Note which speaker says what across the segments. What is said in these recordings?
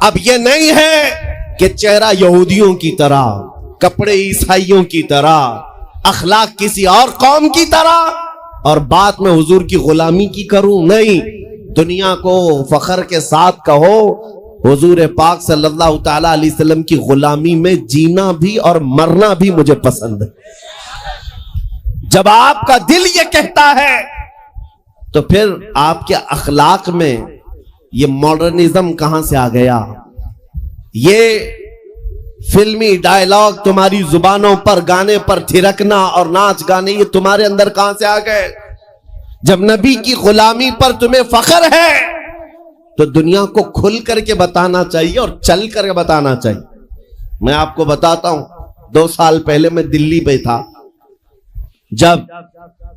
Speaker 1: اب یہ نہیں ہے کہ چہرہ یہودیوں کی طرح، کپڑے عیسائیوں کی طرح، اخلاق کسی اور قوم کی طرح، اور بات میں حضور کی غلامی کی کروں. نہیں، دنیا کو فخر کے ساتھ کہو حضور پاک صلی اللہ تعالی علیہ وسلم کی غلامی میں جینا بھی اور مرنا بھی مجھے پسند ہے. جب آپ کا دل یہ کہتا ہے تو پھر آپ کے اخلاق میں یہ ماڈرنزم کہاں سے آ گیا؟ یہ فلمی ڈائلاگ تمہاری زبانوں پر، گانے پر تھرکنا اور ناچ گانے، یہ تمہارے اندر کہاں سے آ گئے؟ جب نبی کی غلامی پر تمہیں فخر ہے تو دنیا کو کھل کر کے بتانا چاہیے اور چل کر کے بتانا چاہیے. میں آپ کو بتاتا ہوں، 2 سال پہلے میں دلی پہ تھا جب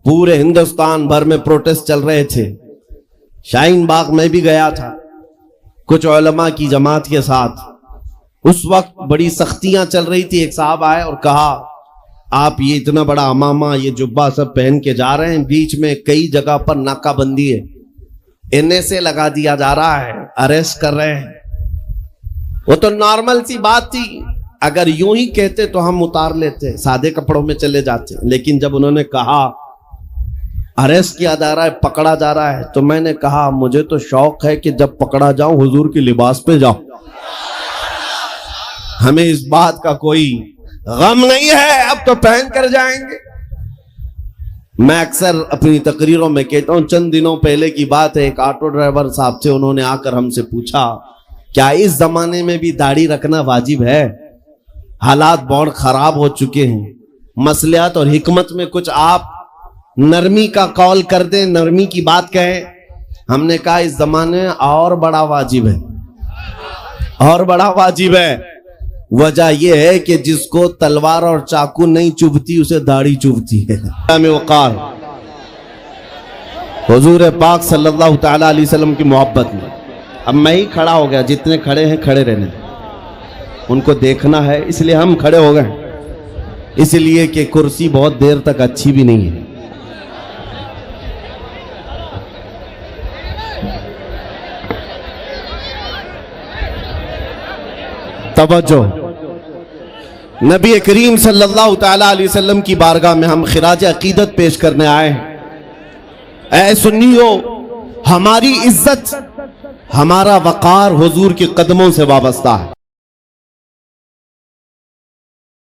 Speaker 1: پورے ہندوستان بھر میں پروٹیسٹ چل رہے تھے. شاہین باغ میں بھی گیا تھا کچھ علماء کی جماعت کے ساتھ. اس وقت بڑی سختیاں چل رہی تھی. ایک صاحب آئے اور کہا آپ یہ اتنا بڑا امامہ، یہ جبہ سب پہن کے جا رہے ہیں، بیچ میں کئی جگہ پر ناکہ بندی ہے، NSA لگا دیا جا رہا ہے، اریسٹ کر رہے ہیں. وہ تو نارمل سی بات تھی، اگر یوں ہی کہتے تو ہم اتار لیتے، سادے کپڑوں میں چلے جاتے. لیکن جب انہوں نے کہا اریسٹ کیا جا رہا ہے، پکڑا جا رہا ہے، تو میں نے کہا مجھے تو شوق ہے کہ جب پکڑا جاؤں حضور کے لباس پہ جاؤں. ہمیں اس بات کا کوئی غم نہیں ہے، اب تو پہن کر جائیں گے. میں اکثر اپنی تقریروں میں کہتا ہوں، چند دنوں پہلے کی بات ہے، ایک آٹو ڈرائیور صاحب تھے، انہوں نے آ کر ہم سے پوچھا کیا اس زمانے میں بھی داڑھی رکھنا واجب ہے؟ حالات بہت خراب ہو چکے ہیں، مصلحت اور حکمت میں کچھ آپ نرمی کا قول کر دیں، نرمی کی بات کہیں. ہم نے کہا اس زمانے میں اور بڑا واجب ہے، اور بڑا واجب ہے. وجہ یہ ہے کہ جس کو تلوار اور چاقو نہیں چبھتی اسے داڑھی چبھتی ہے. وقار حضور پاک صلی اللہ تعالی علیہ وسلم کی محبت میں اب میں ہی کھڑا ہو گیا، جتنے کھڑے ہیں کھڑے رہنے، ان کو دیکھنا ہے، اس لیے ہم کھڑے ہو گئے. اس لیے کہ کرسی بہت دیر تک اچھی بھی نہیں ہے. توجہ، نبی کریم صلی اللہ تعالی علیہ وسلم کی بارگاہ میں ہم خراج عقیدت پیش کرنے آئے ہیں. اے سنیو، ہماری عزت، ہمارا وقار حضور کے قدموں سے وابستہ ہے.